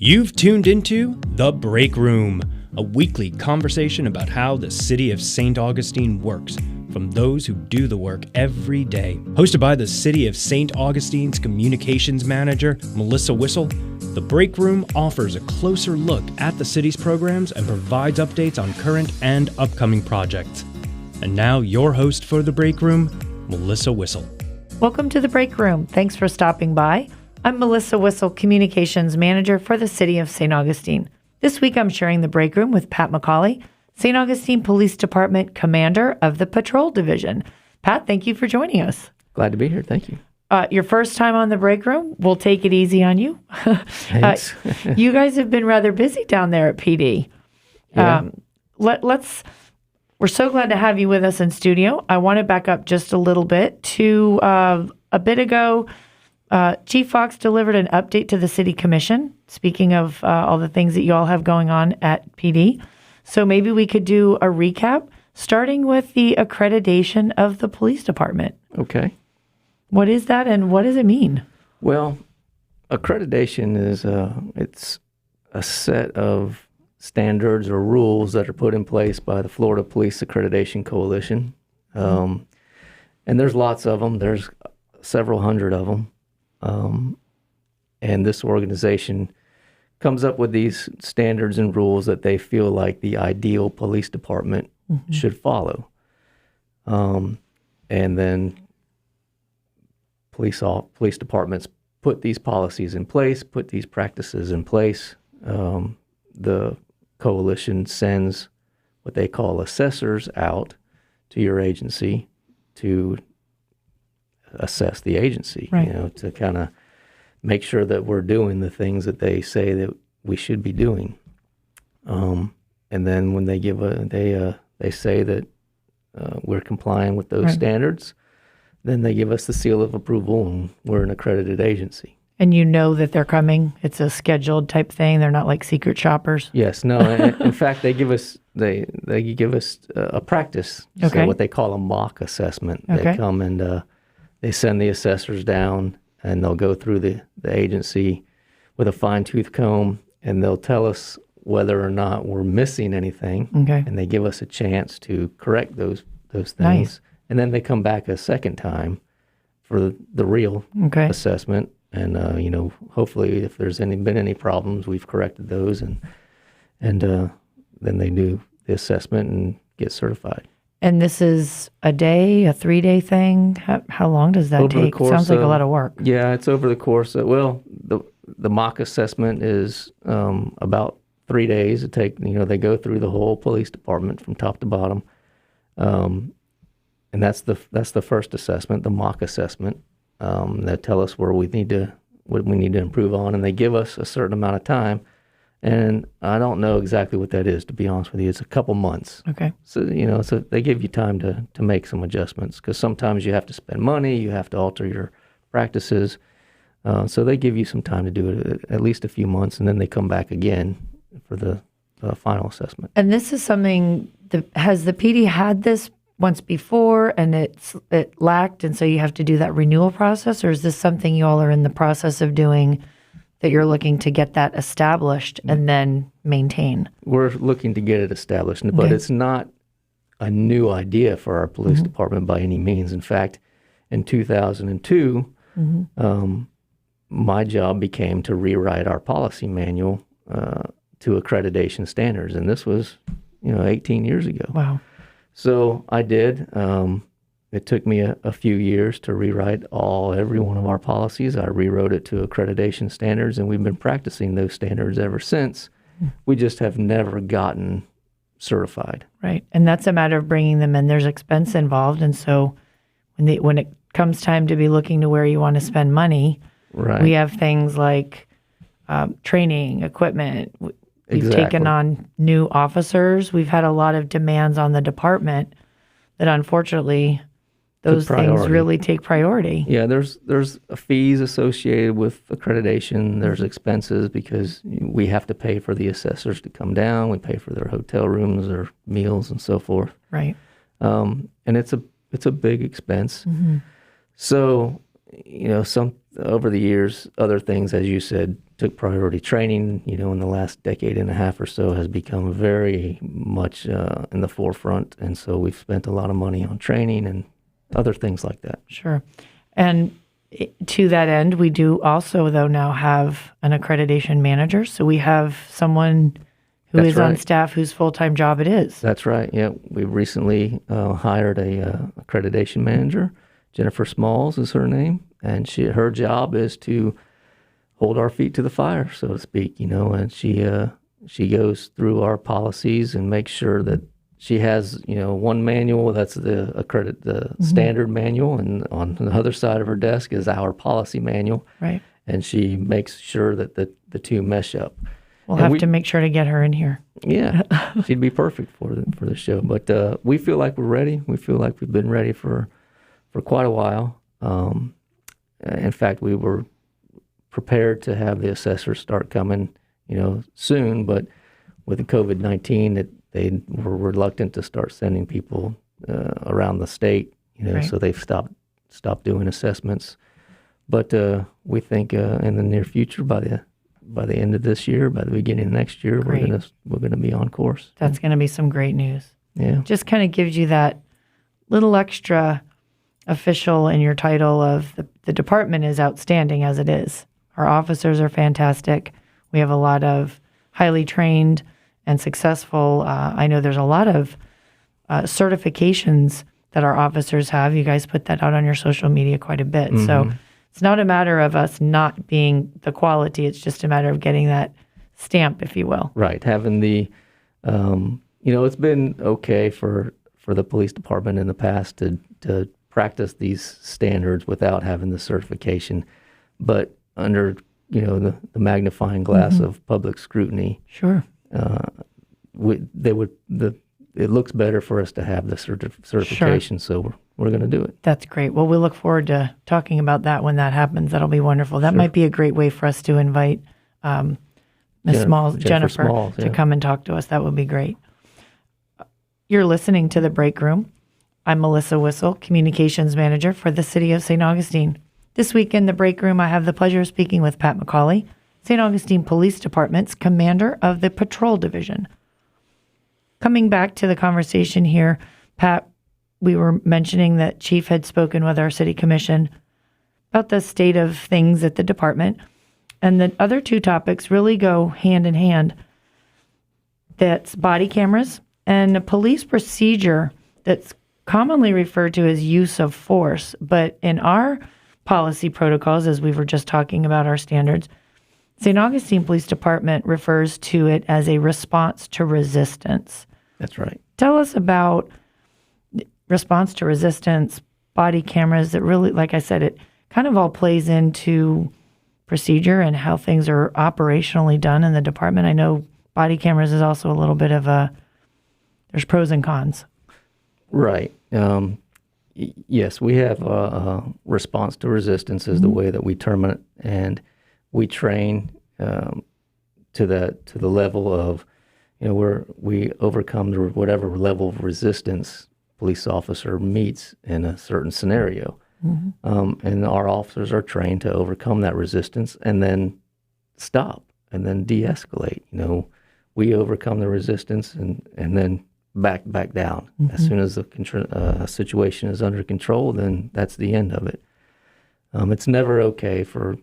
You've tuned into The Break Room, a weekly conversation about how the city of St. Augustine works, from those who do the work every day. Hosted by the City of St. Augustine's Communications Manager, Melissa Whistle, The Break Room offers a closer look at the city's programs and provides updates on current and upcoming projects. And now, your host for The Break Room, Melissa Whistle. Welcome to The Break Room. Thanks for stopping by. I'm Melissa Whistle, Communications Manager for the City of St. Augustine. This week I'm sharing The Break Room with Pat McCaulley, St. Augustine Police Department Commander of the Patrol Division. Pat, thank you for joining us. Glad to be here. Thank you. Your first time on The Break Room. We'll take it easy on you. Thanks. You guys have been rather busy down there at PD. Yeah. We're so glad to have you with us in studio. I want to back up just a little bit to a bit ago. Chief Fox delivered an update to the City Commission, speaking of all the things that you all have going on at PD. So maybe we could do a recap, starting with the accreditation of the police department. Okay. What is that and what does it mean? Well, accreditation is it's a set of standards or rules that are put in place by the Florida Police Accreditation Coalition. And there's lots of them. There's several hundred of them. And this organization comes up with these standards and rules that they feel like the ideal police department should follow. And then police departments put these policies in place, put these practices in place. The coalition sends what they call assessors out to your agency to assess the agency, right. To kind of make sure that we're doing the things that they say that we should be doing. And then when they give they say that we're complying with those standards, then they give us the seal of approval, and we're an accredited agency. And you know that they're coming. It's a scheduled type thing. They're not like secret shoppers. Yes, no. In fact, they give us a practice, so what they call a mock assessment. Okay. They come and they send the assessors down, and they'll go through the agency with a fine-tooth comb, and they'll tell us whether or not we're missing anything. Okay. And they give us a chance to correct those things. Nice. And then they come back a second time for the real assessment. And hopefully, if there's been any problems, we've corrected those, and then they do the assessment and get certified. And this is a day, a 3-day thing? How long does that take? Sounds like a lot of work. Yeah, it's over the course of, the mock assessment is about 3 days. They go through the whole police department from top to bottom. And that's the first assessment, the mock assessment. That tell us what we need to improve on, and they give us a certain amount of time. And I don't know exactly what that is, to be honest with you. It's a couple months. Okay. So, so they give you time to make some adjustments, because sometimes you have to spend money, you have to alter your practices. So they give you some time to do it, at least a few months, and then they come back again for the final assessment. And this is something, has the PD had this once before and it lacked, and so you have to do that renewal process, or is this something you all are in the process of doing that you're looking to get that established and then maintain? We're looking to get it established, but it's not a new idea for our police department by any means. In fact, in 2002, my job became to rewrite our policy manual to accreditation standards, and this was 18 years ago. Wow. So I did. It took me a few years to rewrite every one of our policies. I rewrote it to accreditation standards, and we've been practicing those standards ever since. We just have never gotten certified. Right. And that's a matter of bringing them in. There's expense involved. And so when it comes time to be looking to where you want to spend money, we have things like training, equipment. We've taken on new officers. We've had a lot of demands on the department that unfortunately those things really take priority. Yeah, there's fees associated with accreditation. There's expenses because we have to pay for the assessors to come down. We pay for their hotel rooms, their meals, and so forth. Right. And it's a big expense. So, some over the years, other things, as you said, took priority training, in the last decade and a half or so has become very much in the forefront. And so we've spent a lot of money on training and other things like that. Sure. And to that end, we do also, though, now have an accreditation manager. So we have someone who is on staff whose full-time job it is. That's right. Yeah. We recently hired a accreditation manager. Jennifer Smalls is her name. And her job is to hold our feet to the fire, so to speak, and she goes through our policies and makes sure that she has, one manual that's the standard manual, and on the other side of her desk is our policy manual. Right. And she makes sure that the two mesh up. We'll have to make sure to get her in here. Yeah, she'd be perfect for the show. But we feel like we're ready. We feel like we've been ready for quite a while. In fact, we were prepared to have the assessors start coming, soon, but with the COVID-19, they were reluctant to start sending people around the state, right. So they've stopped doing assessments. But we think in the near future, by the end of this year, by the beginning of next year, Great. we're gonna be on course. That's going to be some great news. Yeah, just kind of gives you that little extra official in your title of the department is outstanding as it is. Our officers are fantastic. We have a lot of highly trained and successful. I know there's a lot of certifications that our officers have. You guys put that out on your social media quite a bit. Mm-hmm. So it's not a matter of us not being the quality. It's just a matter of getting that stamp, if you will. Right. Having the, it's been okay for the police department in the past to practice these standards without having the certification, but under the magnifying glass mm-hmm. of public scrutiny, sure, it looks better for us to have the certification. Sure. So we're going to do it. That's great. Well, we look forward to talking about that when that happens. That'll be wonderful. That might be a great way for us to invite Jennifer Smalls, to come and talk to us. That would be great. You're listening to The Break Room. I'm Melissa Whistle, Communications Manager for the City of St. Augustine. This week in The Break Room, I have the pleasure of speaking with Pat McCaulley, St. Augustine Police Department's Commander of the Patrol Division. Coming back to the conversation here, Pat, we were mentioning that Chief had spoken with our City Commission about the state of things at the department, and the other two topics really go hand in hand. That's body cameras and a police procedure that's commonly referred to as use of force, but in our policy protocols, as we were just talking about our standards, St. Augustine Police Department refers to it as a response to resistance. That's right. Tell us about response to resistance, body cameras, that really, like I said, it kind of all plays into procedure and how things are operationally done in the department. I know body cameras is also a little bit of there's pros and cons. Right. Yes, we have a response to resistance is the way that we term it, and we train to the level of, where we overcome whatever level of resistance police officer meets in a certain scenario. Mm-hmm. And our officers are trained to overcome that resistance and then stop and then de-escalate. We overcome the resistance and then back down. Mm-hmm. As soon as the situation is under control, then that's the end of it. It's never okay for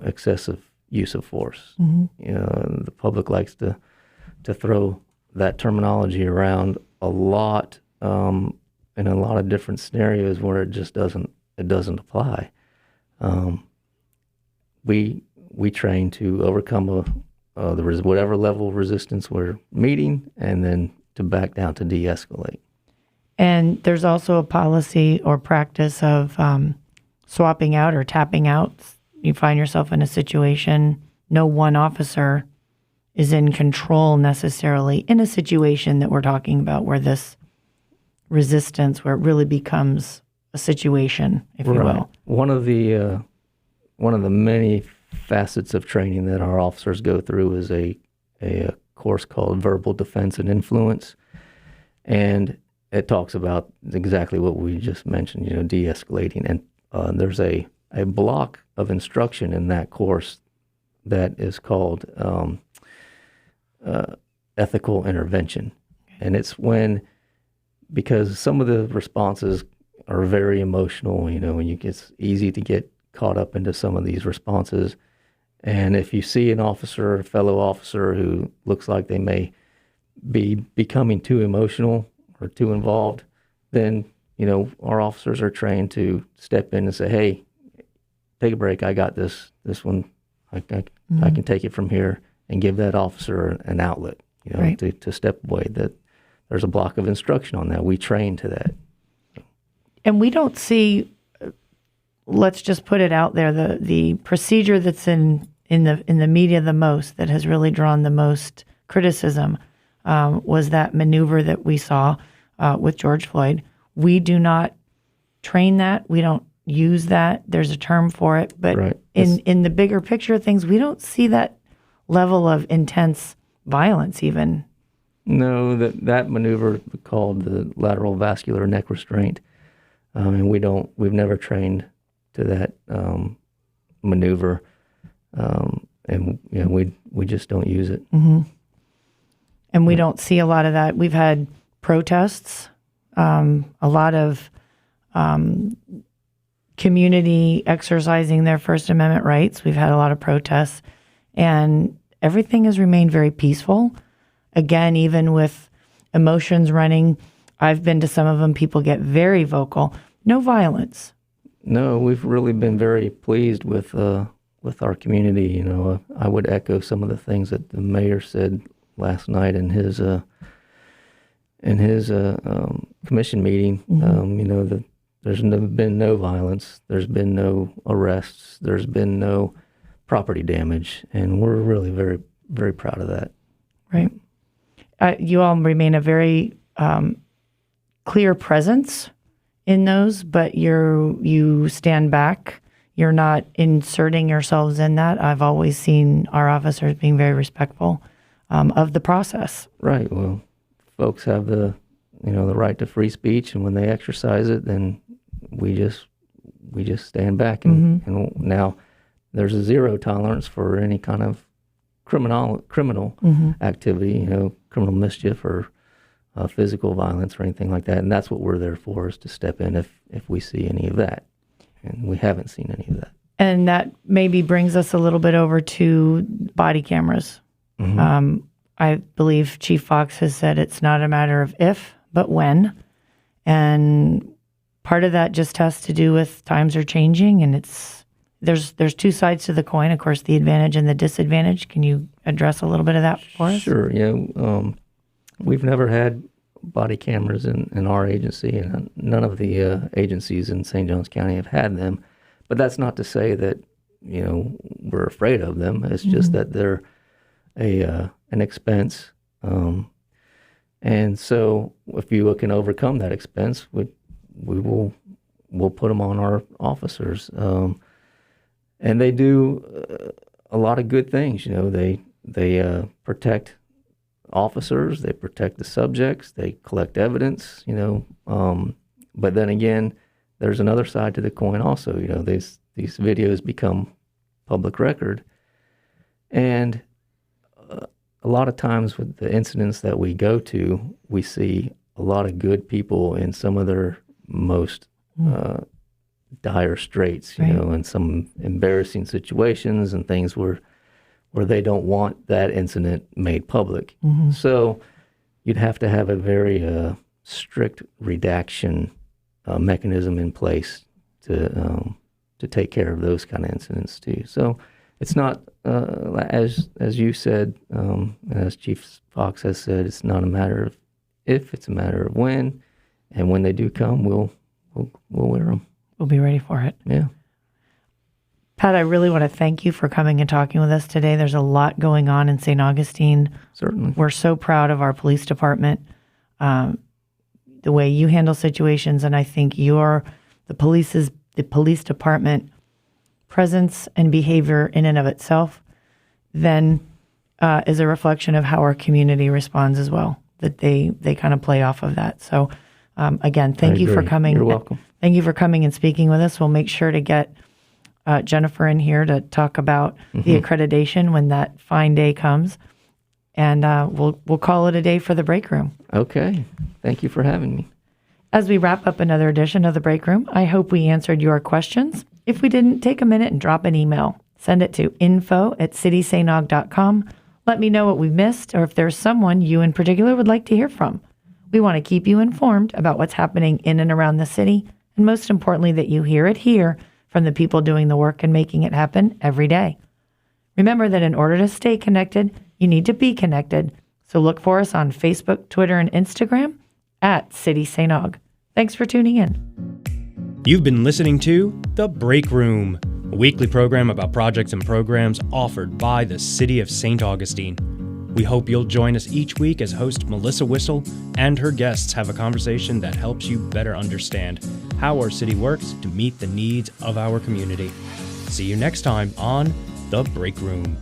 excessive use of force. Mm-hmm. The public likes to throw that terminology around a lot in a lot of different scenarios where it just doesn't apply. We train to overcome whatever level of resistance we're meeting, and then to back down to de-escalate. And there's also a policy or practice of swapping out or tapping out. You find yourself in a situation, no one officer is in control necessarily in a situation that we're talking about where this resistance, where it really becomes a situation, if you will. One of the many facets of training that our officers go through is a course called Verbal Defense and Influence, and it talks about exactly what we just mentioned, de-escalating. And there's a block of instruction in that course that is called ethical intervention. And it's because some of the responses are very emotional, and it's easy to get caught up into some of these responses. And if you see a fellow officer who looks like they may be becoming too emotional or too involved, then, our officers are trained to step in and say, hey, take a break. I got this one. I can take it from here, and give that officer an outlet, right. to step away. That there's a block of instruction on that. We train to that. And we don't see, let's just put it out there, the procedure that's in the media the most, that has really drawn the most criticism, was that maneuver that we saw with George Floyd. We do not train that. We don't use that. There's a term for it. But right. in the bigger picture of things, we don't see that level of intense violence even. No, that maneuver called the lateral vascular neck restraint. And we've never trained to that maneuver. And we just don't use it. Mm-hmm. And we don't see a lot of that. We've had protests, a lot of community exercising their First Amendment rights. We've had a lot of protests, and everything has remained very peaceful. Again, even with emotions running, I've been to some of them. People get very vocal. No violence. No, we've really been very pleased with our community. I would echo some of the things that the mayor said last night in his commission meeting. Mm-hmm. There's been no violence. There's been no arrests. There's been no property damage, and we're really very, very proud of that. Right. You all remain a very clear presence in those, but you stand back. You're not inserting yourselves in that. I've always seen our officers being very respectful of the process. Right. Well, folks have the right to free speech, and when they exercise it, then we just stand back. And, mm-hmm. and now there's a zero tolerance for any kind of criminal mm-hmm. activity, criminal mischief or physical violence or anything like that. And that's what we're there for, is to step in if we see any of that. And we haven't seen any of that. And that maybe brings us a little bit over to body cameras. Mm-hmm. I believe Chief Fox has said it's not a matter of if, but when. And part of that just has to do with times are changing, and there's two sides to the coin, of course, the advantage and the disadvantage. Can you address a little bit of that for us? Sure. We've never had body cameras in our agency, and none of the agencies in St. Johns County have had them. But that's not to say that we're afraid of them. It's just mm-hmm. that they're an expense, and so if you can overcome that expense, we'll put them on our officers, and they do a lot of good things. They protect officers, they protect the subjects, they collect evidence. But then again, there's another side to the coin also. These videos become public record, and a lot of times with the incidents that we go to, we see a lot of good people in some of their most dire straits, right. And some embarrassing situations and things where they don't want that incident made public. Mm-hmm. So you'd have to have a very strict redaction mechanism in place to take care of those kind of incidents too. So it's not, as you said, as Chief Fox has said, it's not a matter of if, it's a matter of when. And when they do come, we'll wear them. We'll be ready for it. Yeah. Pat, I really want to thank you for coming and talking with us today. There's a lot going on in St. Augustine. Certainly. We're so proud of our police department, the way you handle situations, and I think the police department presence and behavior in and of itself then is a reflection of how our community responds as well, that they kind of play off of that. So again, thank you for coming. You're welcome. Thank you for coming and speaking with us. We'll make sure to get Jennifer in here to talk about the accreditation when that fine day comes. And we'll call it a day for the break room. Okay. Thank you for having me. As we wrap up another edition of the break room, I hope we answered your questions. If we didn't, take a minute and drop an email. Send it to info@citysanog.com. Let me know what we missed or if there's someone you in particular would like to hear from. We want to keep you informed about what's happening in and around the city, and most importantly, that you hear it here from the people doing the work and making it happen every day. Remember that in order to stay connected, you need to be connected. So look for us on Facebook, Twitter, and Instagram @CitySanog. Thanks for tuning in. You've been listening to The Break Room, a weekly program about projects and programs offered by the City of St. Augustine. We hope you'll join us each week as host Melissa Whistle and her guests have a conversation that helps you better understand how our city works to meet the needs of our community. See you next time on The Break Room.